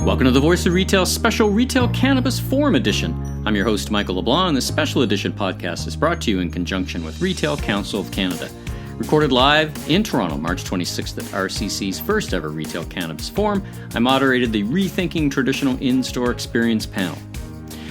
Welcome to the Voice of Retail special Retail Cannabis Forum Edition. I'm your host, Michael LeBlanc, and this special edition podcast is brought to you in conjunction with Retail Council of Canada. Recorded live in Toronto, March 26th at RCC's first ever Retail Cannabis Forum, I moderated the Rethinking Traditional In-Store Experience panel.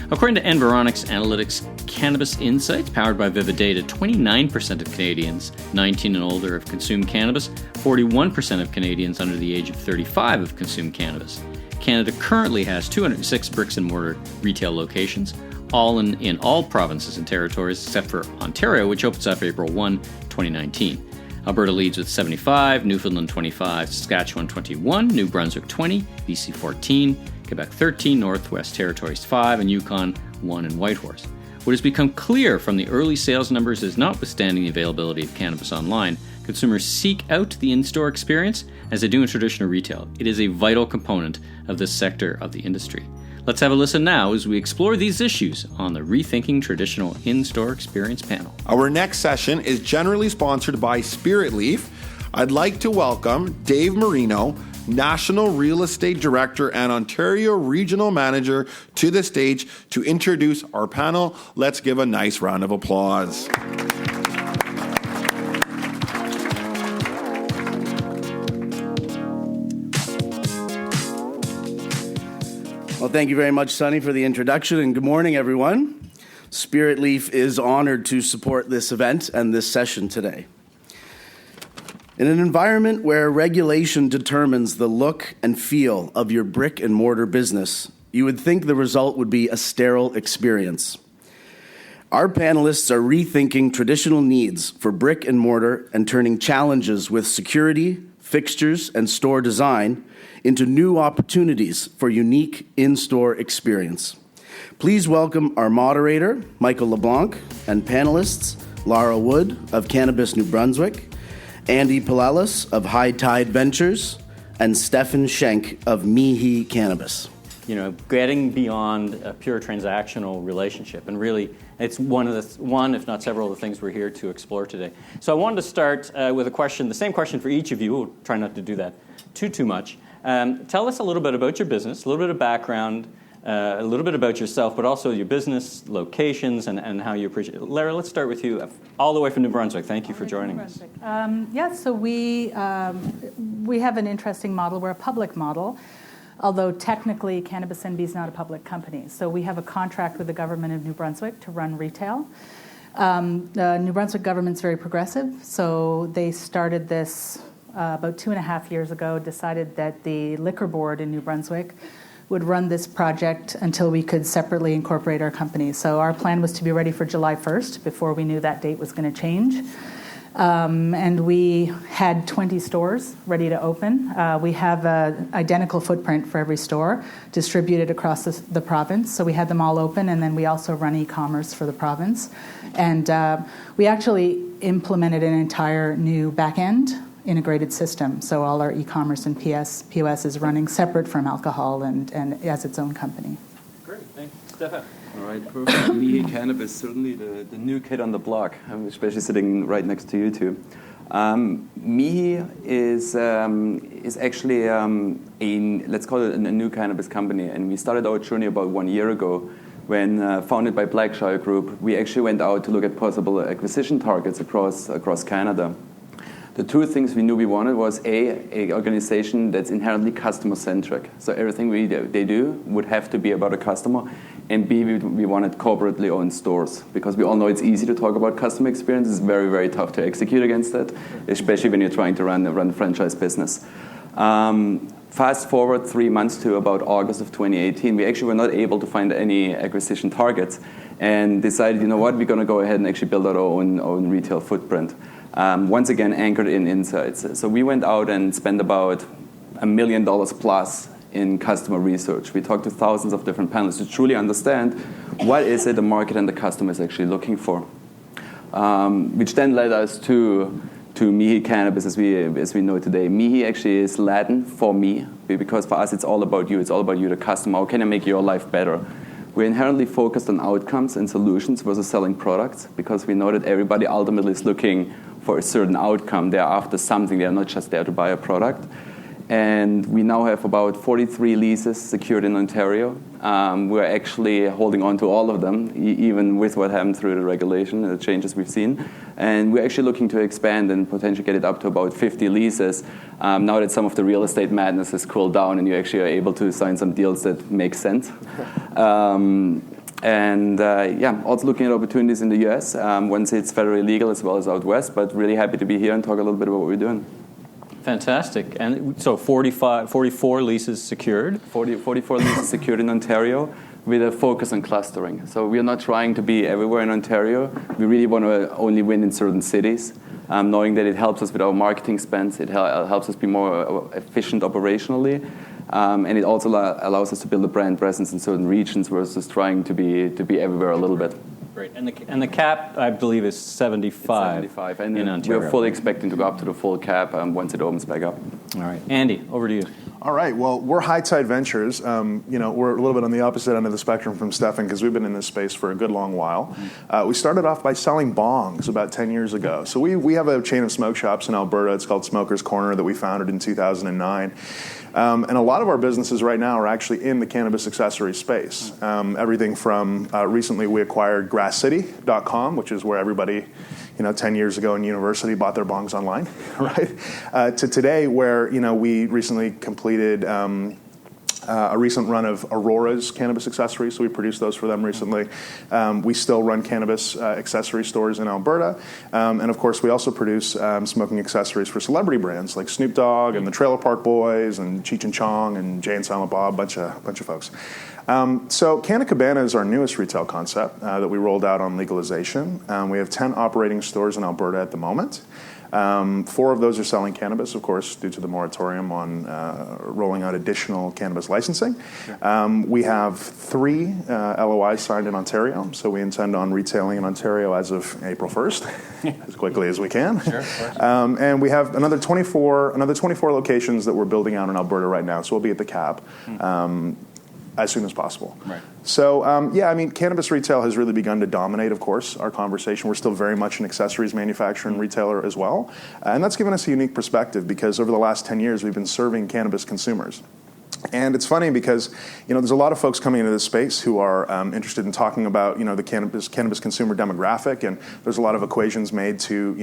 According to Environics Analytics CannabisInsights, powered by Vividata, 29% of Canadians 19 and older have consumed cannabis, 41% of Canadians under the age of 35 have consumed cannabis. Canada currently has 206 bricks and mortar retail locations, all in all provinces and territories except for Ontario, which opens up April 1, 2019. Alberta leads with 75, Newfoundland 25, Saskatchewan 21, New Brunswick 20, BC 14, Quebec 13, Northwest Territories 5, and Yukon 1 and Whitehorse. What has become clear from the early sales numbers is notwithstanding the availability of cannabis online, consumers seek out the in-store experience as they do in traditional retail. It is a vital component of this sector of the industry. Let's have a listen now as we explore these issues on the Rethinking Traditional In-Store Experience panel. Our next session is generally sponsored by Spirit Leaf. I'd like to welcome Dave Marino, National Real Estate Director and Ontario Regional Manager, to the stage to introduce our panel. Let's give a nice round of applause. Well, thank you very much, Sonny, for the introduction, and good morning, everyone. Spirit Leaf is honored to support this event and this session today. In an environment where regulation determines the look and feel of your brick and mortar business, you would think the result would be a sterile experience. Our panelists are rethinking traditional needs for brick and mortar and turning challenges with security, fixtures, and store design into new opportunities for unique in-store experience. Please welcome our moderator, Michael LeBlanc, and panelists, Lara Wood of Cannabis New Brunswick, Andy Palalis of High Tide Ventures, and Stefan Schenk of Mihi Cannabis. You know, getting beyond a pure transactional relationship, and really, it's one, if not several, of the things we're here to explore today. So I wanted to start with a question, the same question for each of you. We'll try not to do that too much. Tell us a little bit about your business, a little bit of background, a little bit about yourself, but also your business, locations, and how you appreciate it. Lara, let's start with you, all the way from New Brunswick. Thank you for joining us. So we have an interesting model. We're a public model, although technically Cannabis NB is not a public company. So we have a contract with the government of New Brunswick to run retail. The New Brunswick government's very progressive, so they started this about 2.5 years ago, decided that the liquor board in New Brunswick would run this project until we could separately incorporate our company. So our plan was to be ready for July 1st before we knew that date was going to change. And we had 20 stores ready to open. We have an identical footprint for every store distributed across the province. So we had them all open, and then we also run e-commerce for the province. And we actually implemented an entire new back-end integrated system. So all our e-commerce and POS is running separate from alcohol and as its own company. Great, thanks. Stefan. All right, perfect. Mihi Cannabis, certainly the new kid on the block. I'm especially sitting right next to you two. Mihi is actually let's call it a new cannabis company, and we started our journey about 1 year ago when founded by Blackshire Group. We actually went out to look at possible acquisition targets across Canada. The two things we knew we wanted was a organization that's inherently customer-centric. So everything they do would have to be about a customer. And B, we wanted corporately owned stores, because we all know it's easy to talk about customer experience. It's very, very tough to execute against that, especially when you're trying to run a franchise business. Fast forward 3 months to about August of 2018, we actually were not able to find any acquisition targets and decided, you know what, we're going to go ahead and actually build our own retail footprint. Once again, anchored in insights. So we went out and spent about $1 million plus in customer research. We talked to thousands of different panelists to truly understand what is it the market and the customer is actually looking for, which then led us to Mihi Cannabis as we know today. Mihi actually is Latin for me, because for us it's all about you. It's all about you, the customer. How can I make your life better? We're inherently focused on outcomes and solutions versus selling products, because we know that everybody ultimately is looking for a certain outcome. They're after something. They're not just there to buy a product. and we now have about 43 leases secured in Ontario. We're actually holding on to all of them, even with what happened through the regulation, the changes we've seen. And we're actually looking to expand and potentially get it up to about 50 leases now that some of the real estate madness has cooled down and you actually are able to sign some deals that make sense. Also looking at opportunities in the US once it's federally legal as well as out west, but really happy to be here and talk a little bit about what we're doing. Fantastic. And so 44 leases secured? 44 leases secured in Ontario with a focus on clustering. So we are not trying to be everywhere in Ontario. We really want to only win in certain cities, knowing that it helps us with our marketing spends. It helps us be more efficient operationally. And it also allows us to build a brand presence in certain regions versus trying to be everywhere a little bit. Great. And the cap, I believe, is 75. It's 75. And in Ontario. we're fully expecting to go up to the full cap once it opens back up. All right. Andy, over to you. All right. Well, we're High Tide Ventures. We're a little bit on the opposite end of the spectrum from Stefan because we've been in this space for a good long while. We started off by selling bongs about 10 years ago. So we have a chain of smoke shops in Alberta. It's called Smoker's Corner that we founded in 2009. And a lot of our businesses right now are actually in the cannabis accessory space. Everything from recently we acquired GrassCity.com, which is where everybody 10 years ago in university bought their bongs online, right? To today where, we recently completed a recent run of Aurora's cannabis accessories, so we produced those for them recently. We still run cannabis accessory stores in Alberta. And of course, we also produce smoking accessories for celebrity brands like Snoop Dogg and the Trailer Park Boys and Cheech and Chong and Jay and Silent Bob, bunch of folks. So Canna Cabana is our newest retail concept that we rolled out on legalization. We have 10 operating stores in Alberta at the moment. 4 of those are selling cannabis, of course, due to the moratorium on rolling out additional cannabis licensing. We have 3 LOIs signed in Ontario, so we intend on retailing in Ontario as of April 1st, as quickly as we can. Sure, of course. And we have another 24 locations that we're building out in Alberta right now, so we'll be at the cap. As soon as possible. Right. So, cannabis retail has really begun to dominate, of course, our conversation. We're still very much an accessories manufacturer and retailer as well. And that's given us a unique perspective because over the last 10 years, we've been serving cannabis consumers. And it's funny because, there's a lot of folks coming into this space who are interested in talking about, the cannabis consumer demographic, and there's a lot of equations made to,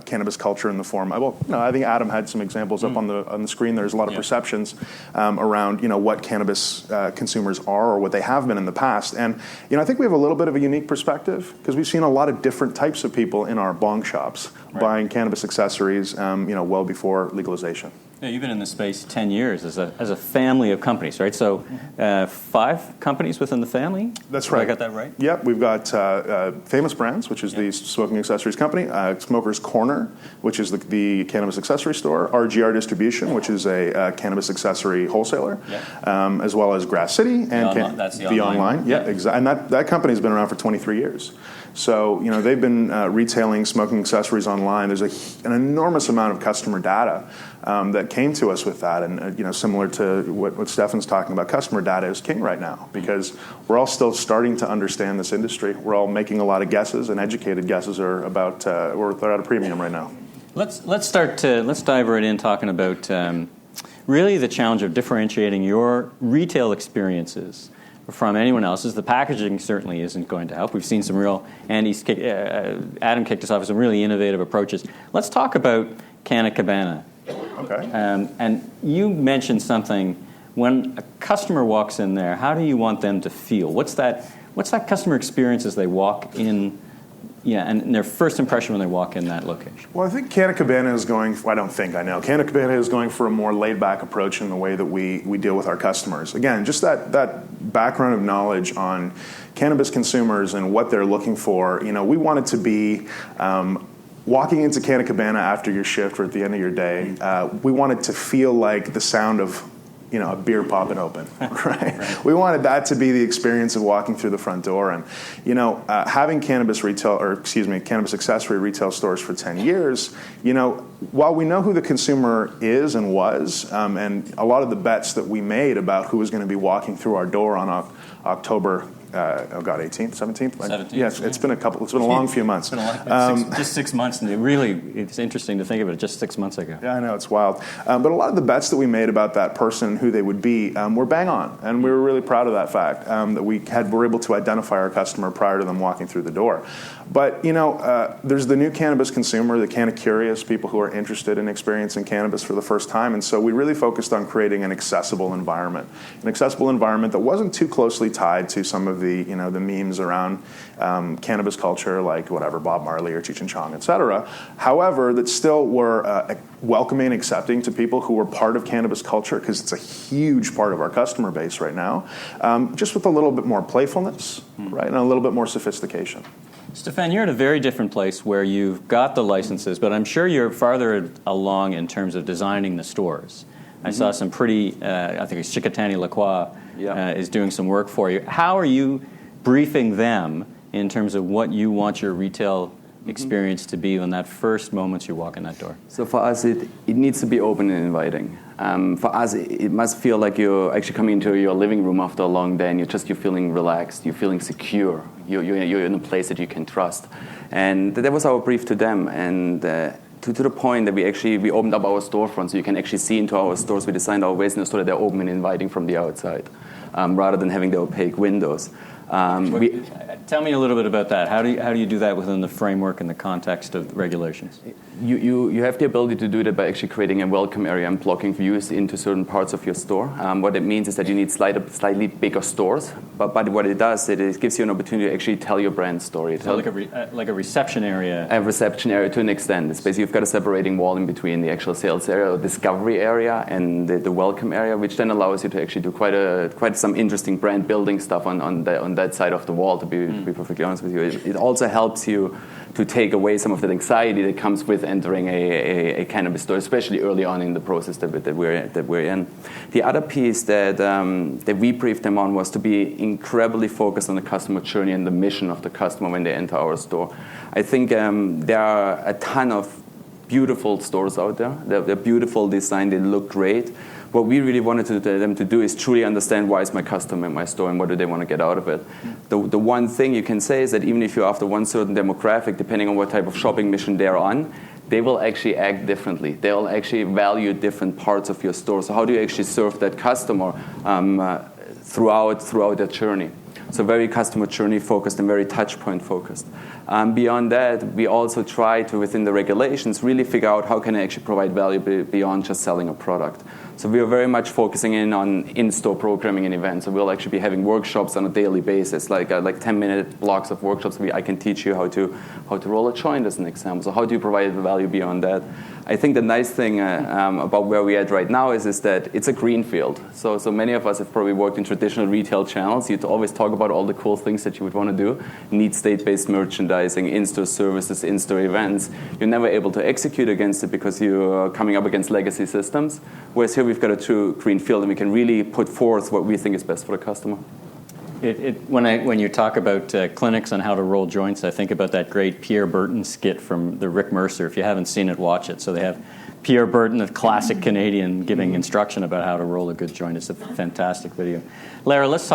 cannabis culture in the form. I think Adam had some examples up on the screen. There's a lot of perceptions around, what cannabis consumers are or what they have been in the past. And, I think we have a little bit of a unique perspective because we've seen a lot of different types of people in our bong shops buying cannabis accessories, well before legalization. Yeah, you've been in this space 10 years as a family of companies, right? So 5 companies within the family? That's right. I got that right? Yep. We've got Famous Brands, which is the smoking accessories company, Smoker's Corner, which is the cannabis accessory store, RGR Distribution, which is a cannabis accessory wholesaler, as well as Grass City. And that's the online. Yeah, exactly. And that company's been around for 23 years. So, they've been retailing smoking accessories online. There's an enormous amount of customer data that came to us with that. And, similar to what Stefan's talking about, customer data is king right now because we're all still starting to understand this industry. We're all making a lot of guesses, and educated guesses are they're at a premium right now. Let's dive right in talking about really the challenge of differentiating your retail experiences from anyone else's. The packaging certainly isn't going to help. We've seen some real, Adam kicked us off with some really innovative approaches. Let's talk about Canna Cabana. Okay. And you mentioned something, when a customer walks in there, how do you want them to feel? What's that customer experience as they walk in, and their first impression when they walk in that location? Well, I think Canna Cabana is going, Canna Cabana is going for a more laid-back approach in the way that we deal with our customers. Again, just that background of knowledge on cannabis consumers and what they're looking for. We want it to be walking into Canna Cabana after your shift or at the end of your day. We want it to feel like the sound of a beer popping open, right? We wanted that to be the experience of walking through the front door. And, having cannabis accessory retail stores for 10 years, while we know who the consumer is and was, and a lot of the bets that we made about who was going to be walking through our door on October 18th, 17th? 17th. Yes, it's been a long few months. Just 6 months, and it's interesting to think of it just 6 months ago. Yeah, I know, it's wild. But a lot of the bets that we made about that person and who they would be were bang on, and we were really proud of that fact, that we were able to identify our customer prior to them walking through the door. But, there's the new cannabis consumer, the canna-curious, people who are interested in experiencing cannabis for the first time, and so we really focused on creating an accessible environment that wasn't too closely tied to some of the, the memes around cannabis culture, like whatever, Bob Marley or Cheech and Chong, et cetera. However, that still were welcoming and accepting to people who were part of cannabis culture, because it's a huge part of our customer base right now, just with a little bit more playfulness, right, and a little bit more sophistication. Stefan, you're at a very different place where you've got the licenses, but I'm sure you're farther along in terms of designing the stores. I saw some pretty, I think it's Chickatani Lacroix is doing some work for you. How are you briefing them in terms of what you want your retail experience to be when that first moment you walk in that door? So for us, it needs to be open and inviting. For us, it must feel like you're actually coming into your living room after a long day, and you're feeling relaxed, you're feeling secure, you're in a place that you can trust. And that was our brief to them. And to the point that we opened up our storefront, so you can actually see into our stores. We designed our ways in the store that they're open and inviting from the outside, rather than having the opaque windows. Tell me a little bit about that. How do you do that within the framework and the context of regulations? You have the ability to do that by actually creating a welcome area and blocking views into certain parts of your store. What it means is that you need slightly bigger stores, but what it does, it gives you an opportunity to actually tell your brand story. So like a reception area? A reception area to an extent. It's basically you've got a separating wall in between the actual sales area or discovery area and the welcome area, which then allows you to actually do quite some interesting brand building stuff on that side of the wall, to be perfectly honest with you. It also helps you to take away some of that anxiety that comes with entering a cannabis store, especially early on in the process that we're in. The other piece that we briefed them on was to be incredibly focused on the customer journey and the mission of the customer when they enter our store. I think there are a ton of beautiful stores out there. They're beautiful design, they look great. What we really wanted them to do is truly understand why is my customer in my store and what do they want to get out of it. The one thing you can say is that even if you're after one certain demographic, depending on what type of shopping mission they're on, they will actually act differently. They'll actually value different parts of your store. So how do you actually serve that customer throughout their journey? So very customer journey focused and very touch point focused. Beyond that, we also try to, within the regulations, really figure out how can I actually provide value beyond just selling a product. So we are very much focusing on in-store programming and events. So we'll actually be having workshops on a daily basis, like 10-minute blocks of workshops. I can teach you how to roll a joint as an example. So how do you provide value beyond that? I think the nice thing about where we're at right now is that it's a green field. So many of us have probably worked in traditional retail channels. You'd always talk about all the cool things that you would want to do. Need state-based merchandising, in-store services, in-store events. You're never able to execute against it because you're coming up against legacy systems. Whereas here we've got a true green field and we can really put forth what we think is best for the customer. When you talk about clinics on how to roll joints, I think about that great Pierre Burton skit from the Rick Mercer. If you haven't seen it, watch it. So they have Pierre Burton, the classic Canadian, giving instruction about how to roll a good joint. It's a fantastic video. Lara, let's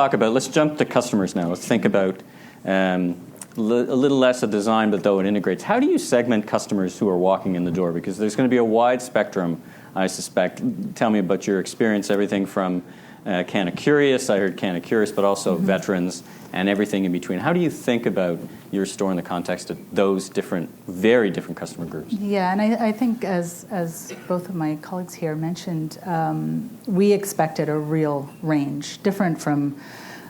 jump to customers now. Let's think about a little less of design, but though it integrates. How do you segment customers who are walking in the door? Because there's going to be a wide spectrum, I suspect. Tell me about your experience, everything from canna-curious, I heard canna-curious, but also veterans and everything in between. How do you think about your store in the context of those very different customer groups? Yeah, and I think as both of my colleagues here mentioned, we expected a real range, different from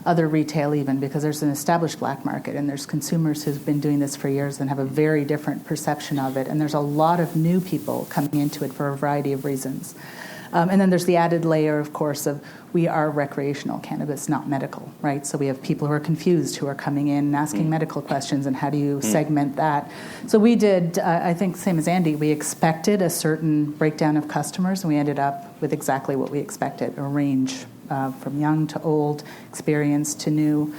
other retail even, because there's an established black market and there's consumers who've been doing this for years and have a very different perception of it. And there's a lot of new people coming into it for a variety of reasons. And then there's the added layer, of course, of we are recreational cannabis, not medical, right? So we have people who are confused, who are coming in and asking medical questions, and how do you segment that? So we did, I think, same as Andy, we expected a certain breakdown of customers, and we ended up with exactly what we expected, a range from young to old, experienced to new.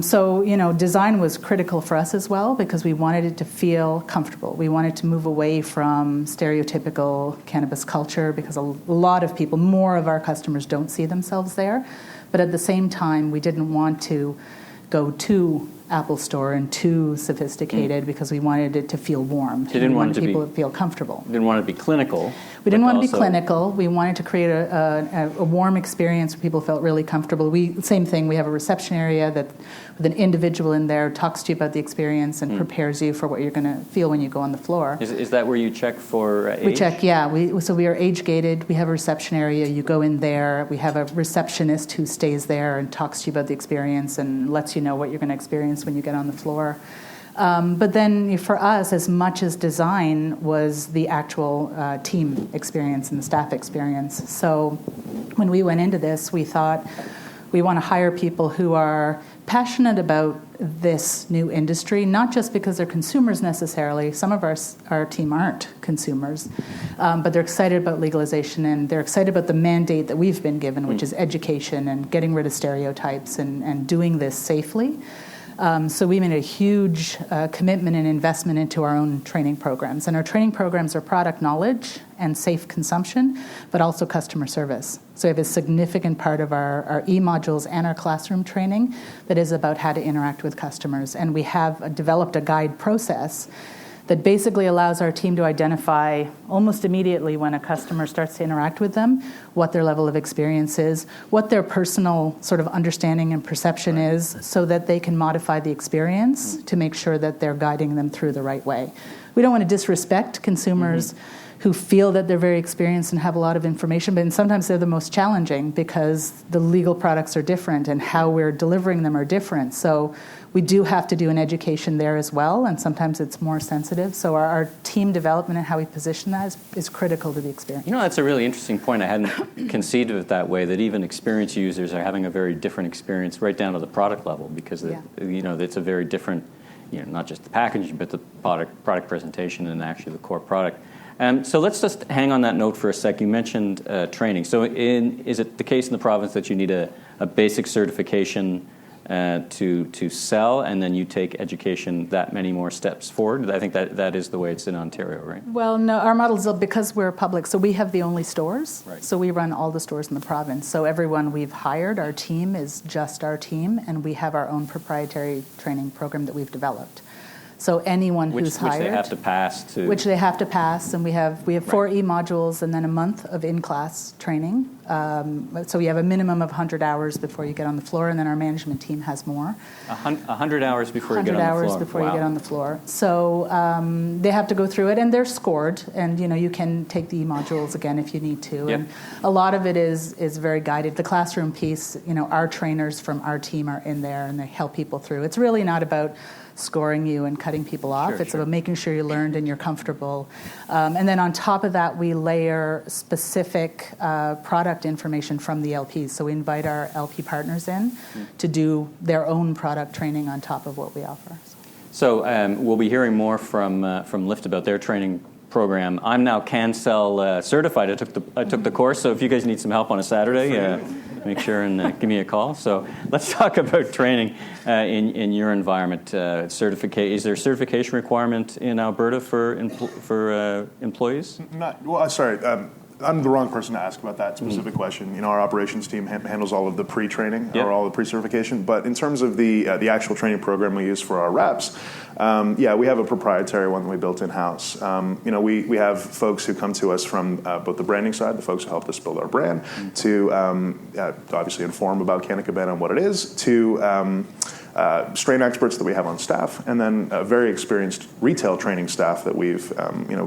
So, design was critical for us as well because we wanted it to feel comfortable. We wanted to move away from stereotypical cannabis culture because a lot of people, more of our customers don't see themselves there. But at the same time, we didn't want to go too Apple Store and too sophisticated because we wanted it to feel warm. You didn't want people to feel comfortable. You didn't want it to be clinical. We didn't want to be clinical. We wanted to create a warm experience where people felt really comfortable. Same thing, we have a reception area that with an individual in there talks to you about the experience and prepares you for what you're going to feel when you go on the floor. Is that where you check for age? We check, yeah. So we are age gated. We have a reception area. You go in there. We have a receptionist who stays there and talks to you about the experience and lets you know what you're going to experience when you get on the floor. But then for us, as much as design was the actual team experience and the staff experience. So when we went into this, we thought we want to hire people who are passionate about this new industry, not just because they're consumers necessarily. Some of our team aren't consumers, but they're excited about legalization and they're excited about the mandate that we've been given, which is education and getting rid of stereotypes and doing this safely. So we made a huge commitment and investment into our own training programs. And our training programs are product knowledge and safe consumption, but also customer service. So we have a significant part of our e-modules and our classroom training that is about how to interact with customers. And we have developed a guide process that basically allows our team to identify almost immediately when a customer starts to interact with them, what their level of experience is, what their personal sort of understanding and perception is, so that they can modify the experience to make sure that they're guiding them through the right way. We don't want to disrespect consumers who feel that they're very experienced and have a lot of information, but sometimes they're the most challenging because the legal products are different and how we're delivering them are different. So we do have to do an education there as well, and sometimes it's more sensitive. So our team development and how we position that is critical to the experience. You know, that's a really interesting point. I hadn't conceived of it that way, that even experienced users are having a very different experience right down to the product level because, it's a very different, not just the packaging, but the product presentation and actually the core product. So let's just hang on that note for a sec. You mentioned training. So is it the case in the province that you need a basic certification to sell, and then you take education that many more steps forward? I think that is the way it's in Ontario, right? Well, no, our model is because we're public, so we have the only stores. Right. So we run all the stores in the province. So everyone we've hired, our team is just our team, and we have our own proprietary training program that we've developed. So anyone who's hired, which they have to pass to, which they have to pass, and we have 4 e-modules and then a month of in-class training. So we have a minimum of 100 hours before you get on the floor, and then our management team has more. 100 hours before you get on the floor. 100 hours before you get on the floor. So they have to go through it, and they're scored. And you can take the e-modules again if you need to. Yep. And a lot of it is very guided. The classroom piece, our trainers from our team are in there, and they help people through. It's really not about scoring you and cutting people off. It's about making sure you learned and you're comfortable. And then on top of that, we layer specific product information from the LPs. So we invite our LP partners in to do their own product training on top of what we offer. So we'll be hearing more from Lyft about their training program. I'm now CanCell certified. I took the course, so if you guys need some help on a Saturday, make sure and give me a call. So let's talk about training in your environment. Is there a certification requirement in Alberta for employees? I'm the wrong person to ask about that specific question. Our operations team handles all of the pre-training or all the pre-certification. But in terms of the actual training program we use for our reps, we have a proprietary one that we built in-house. We have folks who come to us from both the branding side, the folks who helped us build our brand, to obviously inform about Canna Cabana and what it is, to strain experts that we have on staff, and then a very experienced retail training staff that we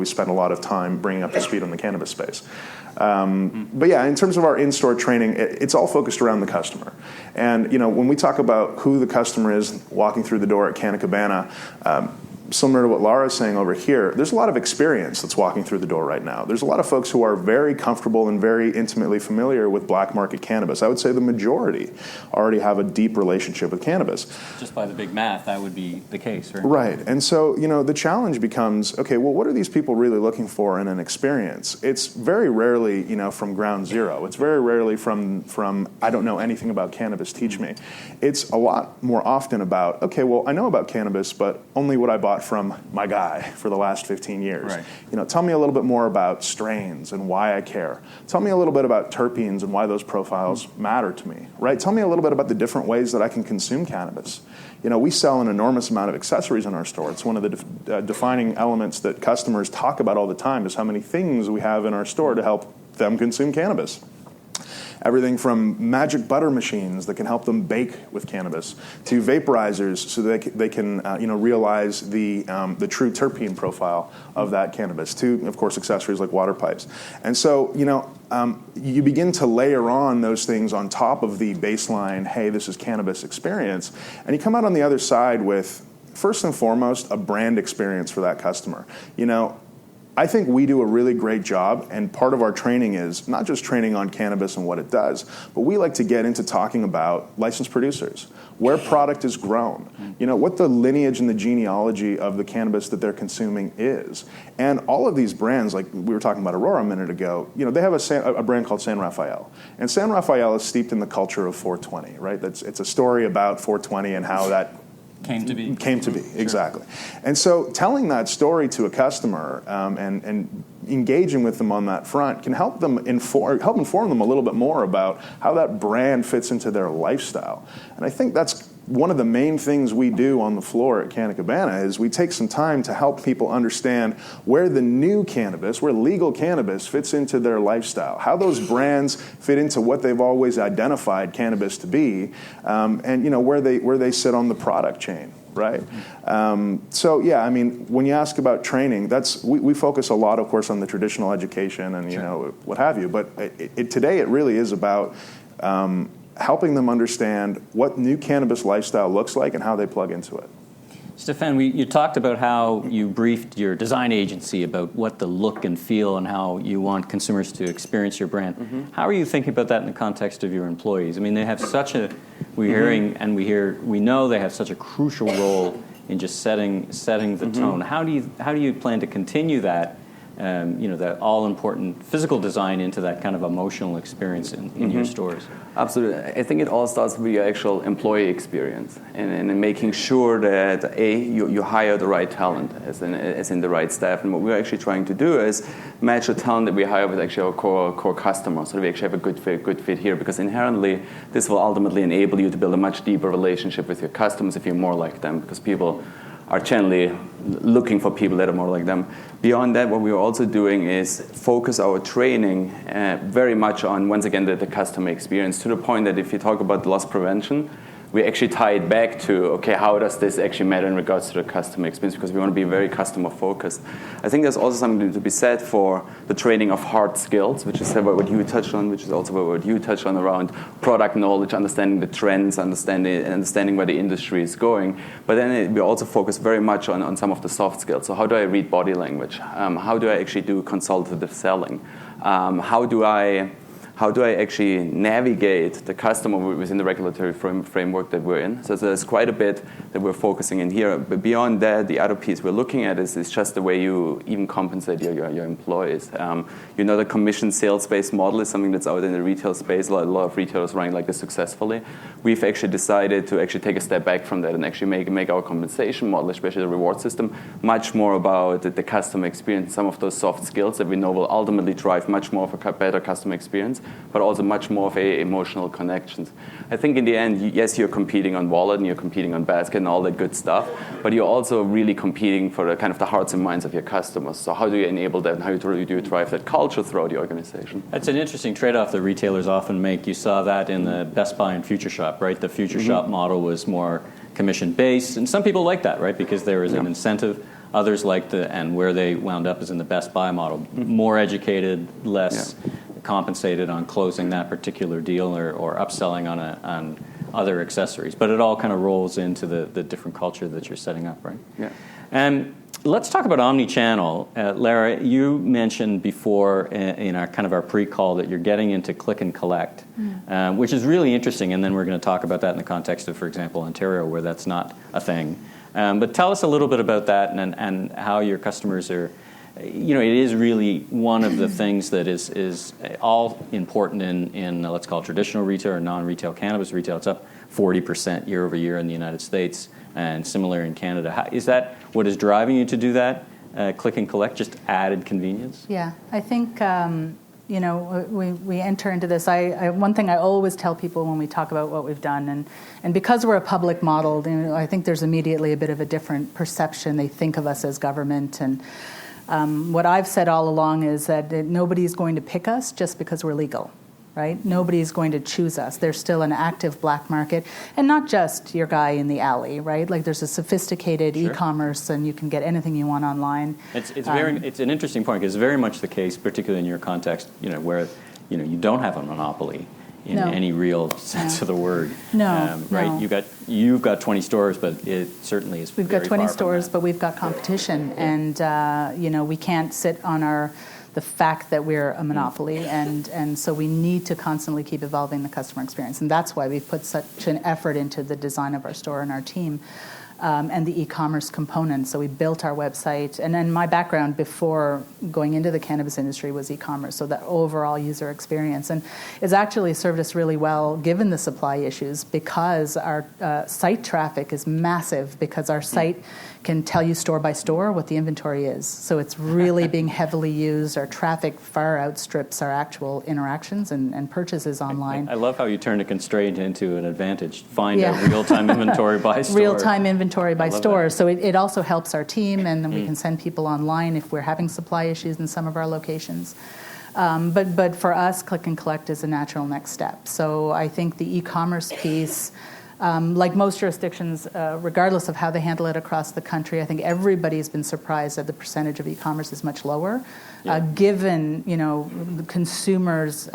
spend a lot of time bringing up to speed on the cannabis space. But in terms of our in-store training, it's all focused around the customer. And when we talk about who the customer is walking through the door at Canna Cabana, similar to what Laura's saying over here, there's a lot of experience that's walking through the door right now. There's a lot of folks who are very comfortable and very intimately familiar with black market cannabis. I would say the majority already have a deep relationship with cannabis. Just by the big math, that would be the case, right? Right. And so, the challenge becomes, okay, well, what are these people really looking for in an experience? It's very rarely, from ground zero. It's very rarely from I don't know anything about cannabis, teach me. It's a lot more often about, okay, well, I know about cannabis, but only what I bought from my guy for the last 15 years. Right. Tell me a little bit more about strains and why I care. Tell me a little bit about terpenes and why those profiles matter to me, right? Tell me a little bit about the different ways that I can consume cannabis. We sell an enormous amount of accessories in our store. It's one of the defining elements that customers talk about all the time, is how many things we have in our store to help them consume cannabis. Everything from magic butter machines that can help them bake with cannabis, to vaporizers so they can realize the true terpene profile of that cannabis, to, of course, accessories like water pipes. And so, you begin to layer on those things on top of the baseline, hey, this is cannabis experience, and you come out on the other side with, first and foremost, a brand experience for that customer. I think we do a really great job, and part of our training is not just training on cannabis and what it does, but we like to get into talking about licensed producers, where product is grown, what the lineage and the genealogy of the cannabis that they're consuming is. And all of these brands, like we were talking about Aurora a minute ago, they have a brand called San Rafael. And San Rafael is steeped in the culture of 420, right? It's a story about 420 and how that Came to be, exactly. And so telling that story to a customer and engaging with them on that front can help inform them a little bit more about how that brand fits into their lifestyle. And I think that's one of the main things we do on the floor at Canna Cabana, is we take some time to help people understand where the new cannabis, where legal cannabis fits into their lifestyle, how those brands fit into what they've always identified cannabis to be, and where they sit on the product chain. Right. So yeah, when you ask about training, we focus a lot, of course, on the traditional education and what have you. But today it really is about helping them understand what new cannabis lifestyle looks like and how they plug into it. Stefan, you talked about how you briefed your design agency about what the look and feel and how you want consumers to experience your brand. Mm-hmm. How are you thinking about that in the context of your employees? They have such a, we know they have such a crucial role in just setting the tone. How do you plan to continue that? That all-important physical design into that kind of emotional experience in your stores? Absolutely. I think it all starts with your actual employee experience and making sure that, you hire the right talent as in the right staff. And what we're actually trying to do is match the talent that we hire with actually our core customers, so that we actually have a good fit here. Because inherently, this will ultimately enable you to build a much deeper relationship with your customers if you're more like them, because people are generally looking for people that are more like them. Beyond that, what we are also doing is focus our training very much on, once again, the customer experience, to the point that if you talk about loss prevention, we actually tie it back to, okay, how does this actually matter in regards to the customer experience, because we want to be very customer focused. I think there's also something to be said for the training of hard skills, which is what you touched on, which is also what you touched on around product knowledge, understanding the trends, understanding where the industry is going. But then we also focus very much on some of the soft skills. So how do I read body language? How do I actually do consultative selling? How do I actually navigate the customer within the regulatory framework that we're in? So there's quite a bit that we're focusing in here. But beyond that, the other piece we're looking at is just the way you even compensate your employees. The commission sales-based model is something that's out in the retail space. A lot of retailers running like this successfully. We've actually decided to actually take a step back from that and actually make our compensation model, especially the reward system, much more about the customer experience, some of those soft skills that we know will ultimately drive much more of a better customer experience, but also much more of emotional connections. I think in the end, yes, you're competing on wallet and you're competing on basket and all that good stuff, but you're also really competing for the kind of the hearts and minds of your customers. So how do you enable that, and how do you drive that culture throughout the organization? That's an interesting trade-off that retailers often make. You saw that in the Best Buy and Future Shop, right? The Future Shop model was more commission-based, and some people like that, right? Because there is an incentive. Others like and where they wound up is in the Best Buy model. More educated, less compensated on closing that particular deal or upselling on other accessories. But it all kind of rolls into the different culture that you're setting up, right? Yeah. And let's talk about omni-channel. Lara, you mentioned before in our pre-call that you're getting into click and collect, which is really interesting. And then we're going to talk about that in the context of, for example, Ontario, where that's not a thing. But tell us a little bit about that and how your customers are. It is really one of the things that is all important in let's call it traditional retail or non-retail cannabis retail. It's up 40% year over year in the United States. and similar in Canada. Is that what is driving you to do that? Click and collect, just added convenience? Yeah, I think we enter into this. One thing I always tell people when we talk about what we've done, and because we're a public model, I think there's immediately a bit of a different perception. They think of us as government, and what I've said all along is that nobody's going to pick us just because we're legal. Right? Nobody's going to choose us. There's still an active black market, and not just your guy in the alley, right? Like there's a sophisticated e-commerce, and you can get anything you want online. It's an interesting point because it's very much the case, particularly in your context, where you don't have a monopoly in any real sense of the word. Right? You've got 20 stores, but it certainly is. We've got 20 stores, but we've got competition, and we can't sit on the fact that we're a monopoly, and so we need to constantly keep evolving the customer experience. And that's why we've put such an effort into the design of our store and our team, and the e-commerce component. So we built our website. And then my background before going into the cannabis industry was e-commerce, so that overall user experience. And it's actually served us really well given the supply issues, because our site traffic is massive, because our site can tell you store by store what the inventory is. So it's really being heavily used. Our traffic far outstrips our actual interactions and purchases online. I love how you turn a constraint into an advantage. Find out real-time inventory by store. Real-time inventory by store. So it also helps our team, and then we can send people online if we're having supply issues in some of our locations. But for us, click and collect is a natural next step. So I think the e-commerce piece, like most jurisdictions, regardless of how they handle it across the country, I think everybody's been surprised that the percentage of e-commerce is much lower, given the consumers'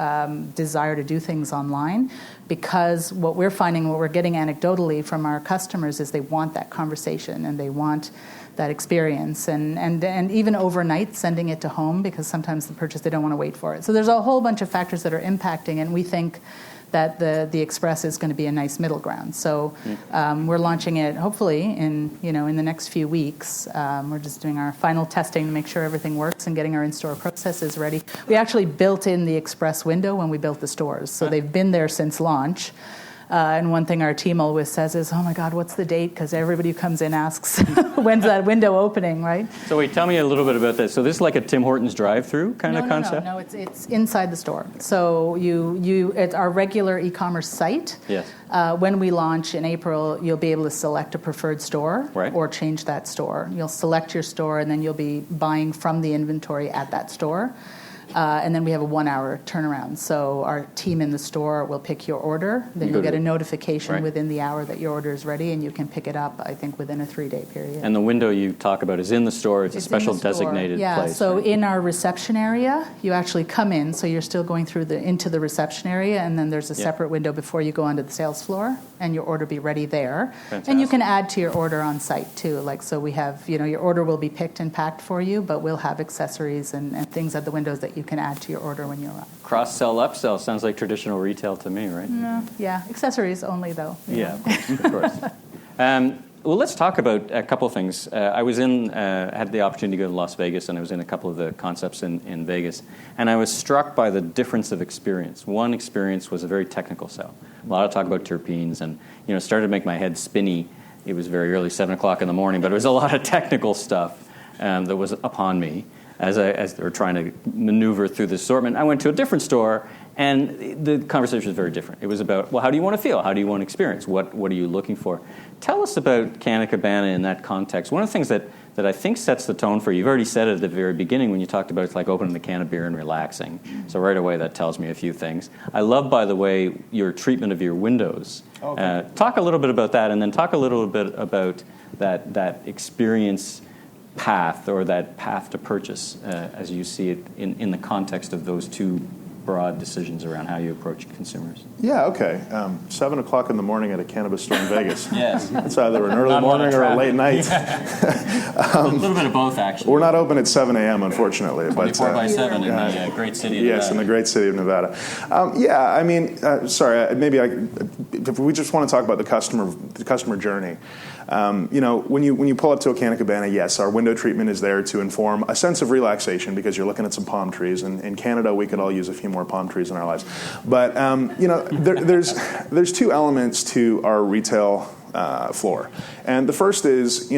desire to do things online. Because what we're finding, what we're getting anecdotally from our customers, is they want that conversation and they want that experience, and even overnight sending it to home, because sometimes the purchase, they don't want to wait for it. So there's a whole bunch of factors that are impacting, and we think that the Express is going to be a nice middle ground. So we're launching it hopefully in the next few weeks. We're just doing our final testing to make sure everything works and getting our in-store processes ready. We actually built in the Express window when we built the stores, so they've been there since launch. And one thing our team always says is, oh my God, what's the date? Because everybody who comes in asks, when's that window opening, right? So wait, tell me a little bit about this. So this is like a Tim Hortons drive-through kind of concept? No, it's inside the store. So it's our regular e-commerce site. Yes. When we launch in April, you'll be able to select a preferred store or change that store. You'll select your store, and then you'll be buying from the inventory at that store. And then we have a 1-hour turnaround. So our team in the store will pick your order. Then you'll get a notification within the hour that your order is ready, and you can pick it up, I think, within a 3-day period. And the window you talk about is in the store. It's a special designated place. So in our reception area, you actually come in. So you're still going through into the reception area, and then there's a separate window before you go onto the sales floor, and your order be ready there. Fantastic. And you can add to your order on site too. So we have, your order will be picked and packed for you, but we'll have accessories and things at the windows that you can add to your order when you arrive. Cross-sell, upsell sounds like traditional retail to me, right? No, accessories only though. Yeah, of course. Well, let's talk about a couple of things. I was had the opportunity to go to Las Vegas, and I was in a couple of the concepts in Vegas, and I was struck by the difference of experience. One experience was a very technical sell. A lot of talk about terpenes, and it started to make my head spinny. It was very early, 7 o'clock in the morning, but it was a lot of technical stuff that was upon me as they were trying to maneuver through the assortment. I went to a different store, and the conversation was very different. It was about, well, how do you want to feel? How do you want to experience? What are you looking for? Tell us about Canna Cabana in that context. One of the things that I think sets the tone for you, you've already said it at the very beginning when you talked about it's like opening the can of beer and relaxing. So right away that tells me a few things. I love, by the way, your treatment of your windows. Okay. Talk a little bit about that, and then talk a little bit about that experience path, or that path to purchase as you see it in the context of those two broad decisions around how you approach consumers. Yeah, okay. 7 o'clock in the morning at a cannabis store in Vegas. Yes. It's either an early morning or a late night. A little bit of both, actually. We're not open at 7 a.m., unfortunately. 24 by 7 in the great city of Nevada. Yes, in the great city of Nevada. If we just want to talk about the customer journey, when you pull up to a Canna Cabana, yes, our window treatment is there to inform a sense of relaxation, because you're looking at some palm trees, and in Canada we could all use a few more palm trees in our lives. But there's two elements to our retail floor. And the first is,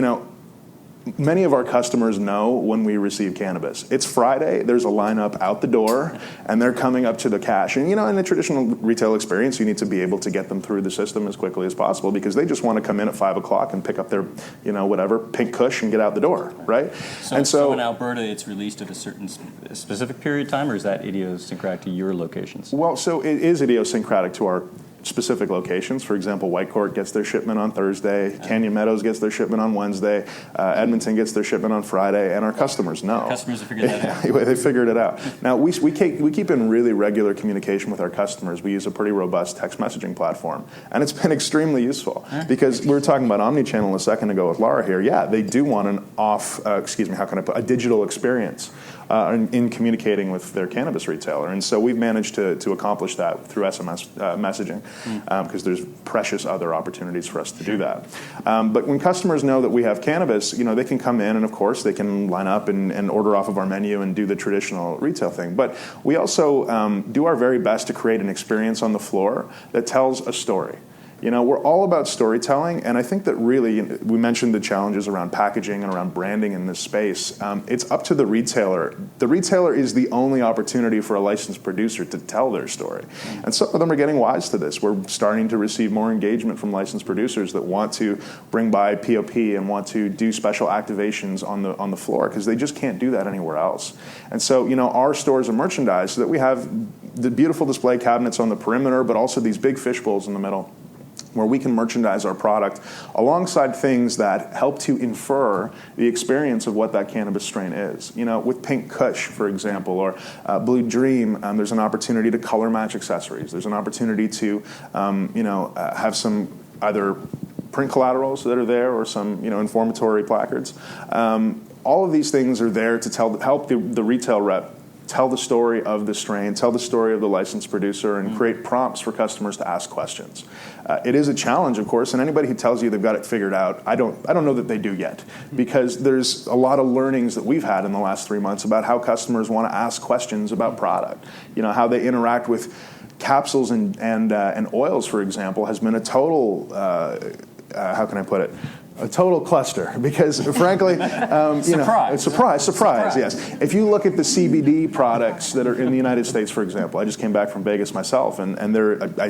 many of our customers know when we receive cannabis. It's Friday, there's a lineup out the door, and they're coming up to the cash. And, in the traditional retail experience, you need to be able to get them through the system as quickly as possible because they just want to come in at 5 o'clock and pick up their, whatever, pink kush and get out the door, right? So in Alberta, it's released at a certain specific period of time, or is that idiosyncratic to your locations? Well, so it is idiosyncratic to our specific locations. For example, Whitehorse gets their shipment on Thursday, Canyon Meadows gets their shipment on Wednesday, Edmonton gets their shipment on Friday, and our customers know. Customers have figured that out. They figured it out. Now, we keep in really regular communication with our customers. We use a pretty robust text messaging platform, and it's been extremely useful because we were talking about omnichannel a second ago with Laura here. Yeah, they do want a digital experience in communicating with their cannabis retailer. And so we've managed to accomplish that through SMS messaging because there's precious other opportunities for us to do that. But when customers know that we have cannabis, they can come in and, of course, they can line up and order off of our menu and do the traditional retail thing. But we also do our very best to create an experience on the floor that tells a story. We're all about storytelling, and I think that really, we mentioned the challenges around packaging and around branding in this space. It's up to the retailer. The retailer is the only opportunity for a licensed producer to tell their story. And some of them are getting wise to this. We're starting to receive more engagement from licensed producers that want to bring by POP and want to do special activations on the floor because they just can't do that anywhere else. And so, our stores are merchandised so that we have the beautiful display cabinets on the perimeter, but also these big fish bowls in the middle, where we can merchandise our product alongside things that help to infer the experience of what that cannabis strain is. With Pink Kush, for example, or Blue Dream, there's an opportunity to color match accessories. There's an opportunity to, have some either print collaterals that are there or some, informatory placards. All of these things are there to help the retail rep tell the story of the strain, tell the story of the licensed producer, and create prompts for customers to ask questions. It is a challenge, of course, and anybody who tells you they've got it figured out, I don't know that they do yet, because there's a lot of learnings that we've had in the last 3 months about how customers want to ask questions about product. How they interact with capsules and oils, for example, has been a total, how can I put it? A total cluster because, frankly, surprise, yes. If you look at the CBD products that are in the United States, for example, I just came back from Vegas myself, and I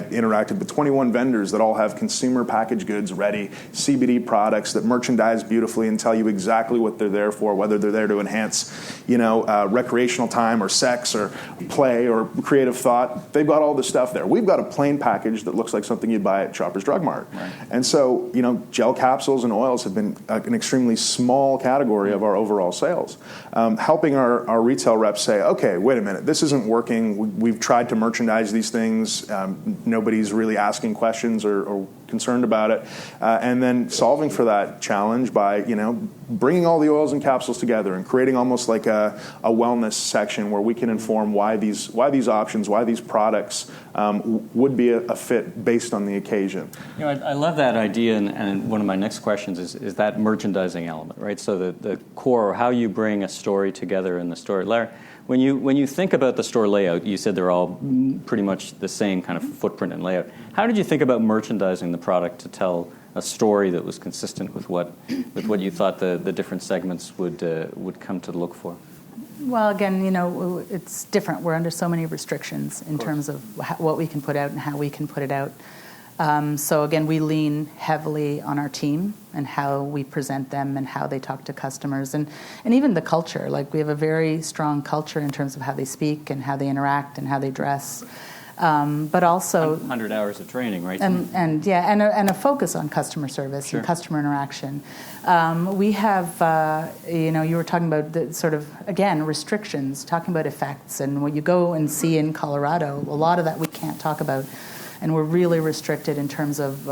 interacted with 21 vendors that all have consumer packaged goods ready, CBD products that merchandise beautifully and tell you exactly what they're there for, whether they're there to enhance, recreational time or sex or play or creative thought. They've got all the stuff there. We've got a plain package that looks like something you'd buy at Shoppers Drug Mart. Right. And so, gel capsules and oils have been an extremely small category of our overall sales. Helping our retail reps say, okay, wait a minute, this isn't working. We've tried to merchandise these things. Nobody's really asking questions or concerned about it. And then solving for that challenge by, bringing all the oils and capsules together and creating almost like a wellness section where we can inform why these options, why these products would be a fit based on the occasion. I love that idea, and one of my next questions is that merchandising element, right? So the core, how you bring a story together in the store. Larry, when you think about the store layout, you said they're all pretty much the same kind of footprint and layout. How did you think about merchandising the product to tell a story that was consistent with what you thought the different segments would come to look for? Well, again, it's different. We're under so many restrictions in terms of what we can put out and how we can put it out. So again, we lean heavily on our team and how we present them and how they talk to customers and even the culture. Like, we have a very strong culture in terms of how they speak and how they interact and how they dress. But also 100 hours of training, right? And a focus on customer service and customer interaction. We have, you were talking about the sort of, again, restrictions, talking about effects, and what you go and see in Colorado, a lot of that we can't talk about. And we're really restricted in terms of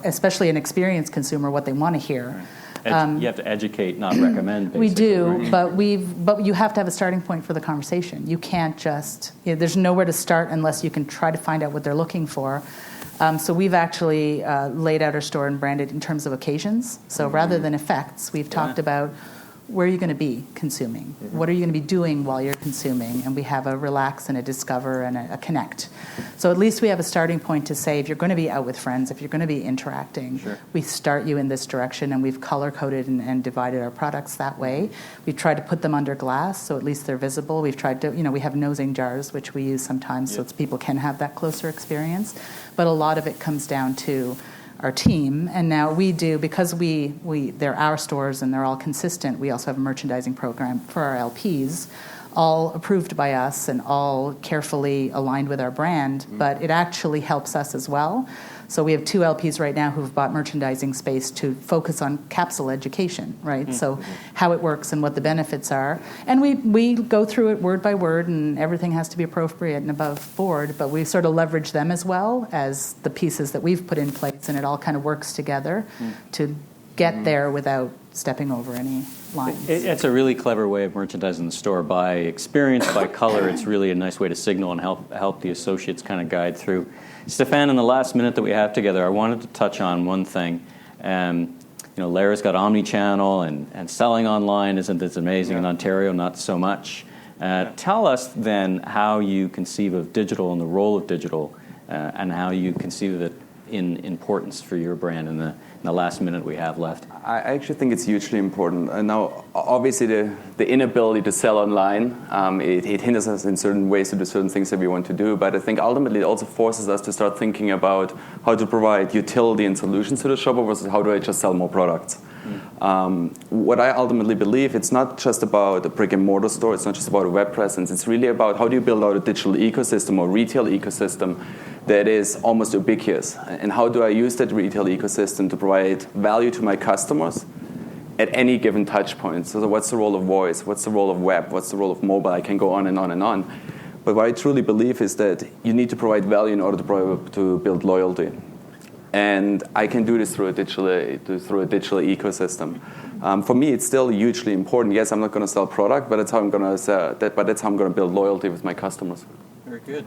especially an experienced consumer, what they want to hear. Right. You have to educate, not recommend, basically. We do, right? but you have to have a starting point for the conversation. You can't just, there's nowhere to start unless you can try to find out what they're looking for. So we've actually laid out our store and branded in terms of occasions. So rather than effects, we've talked about where are you going to be consuming? What are you going to be doing while you're consuming? And we have a relax and a discover and a connect. So at least we have a starting point to say, if you're going to be out with friends, if you're going to be interacting, we start you in this direction, and we've color-coded and divided our products that way. We've tried to put them under glass, so at least they're visible. We've tried to, we have nosing jars, which we use sometimes so people can have that closer experience. But a lot of it comes down to our team, and now we do, because they're our stores and they're all consistent, we also have a merchandising program for our LPs, all approved by us and all carefully aligned with our brand, but it actually helps us as well. So we have 2 LPs right now who've bought merchandising space to focus on capsule education, right? So how it works and what the benefits are. And we go through it word by word, and everything has to be appropriate and above board, but we sort of leverage them as well as the pieces that we've put in place, and it all kind of works together to get there without stepping over any lines. It's a really clever way of merchandising the store by experience, by color. It's really a nice way to signal and help the associates kind of guide through. Stefan, in the last minute that we have together, I wanted to touch on one thing. Lara's got omni-channel and selling online isn't as amazing. In Ontario, not so much. Tell us then how you conceive of digital and the role of digital, and how you conceive of it in importance for your brand in the last minute we have left. I actually think it's hugely important. Now, obviously, the inability to sell online, it hinders us in certain ways to do certain things that we want to do, but I think ultimately it also forces us to start thinking about how to provide utility and solutions to the shopper versus how do I just sell more products. What I ultimately believe, it's not just about a brick and mortar store, it's not just about a web presence, it's really about how do you build out a digital ecosystem or retail ecosystem that is almost ubiquitous, and how do I use that retail ecosystem to provide value to my customers at any given touch point. So what's the role of voice, what's the role of web, what's the role of mobile, I can go on and on and on. But what I truly believe is that you need to provide value in order to build loyalty. And I can do this through a digital ecosystem. For me, it's still hugely important. Yes, I'm not going to sell product, but that's how I'm going to build loyalty with my customers. Very good.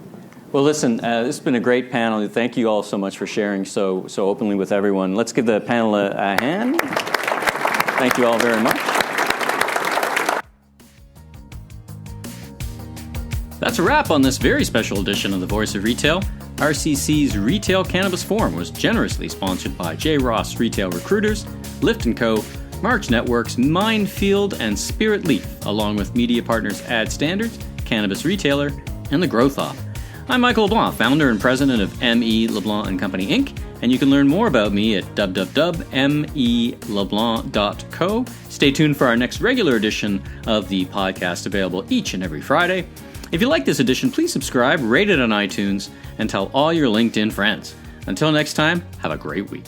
Well, listen, this has been a great panel. Thank you all so much for sharing so openly with everyone. Let's give the panel a hand. Thank you all very much. That's a wrap on this very special edition of The Voice of Retail. RCC's Retail Cannabis Forum was generously sponsored by J. Ross Retail Recruiters, Lift & Co., March Networks, Mindfield, and Spirit Leaf, along with media partners Ad Standards, Cannabis Retailer, and The Growth Op. I'm Michael LeBlanc, founder and president of M.E. LeBlanc & Company, Inc., and you can learn more about me at www.meleblanc.co. Stay tuned for our next regular edition of the podcast, available each and every Friday. If you like this edition, please subscribe, rate it on iTunes, and tell all your LinkedIn friends. Until next time, have a great week.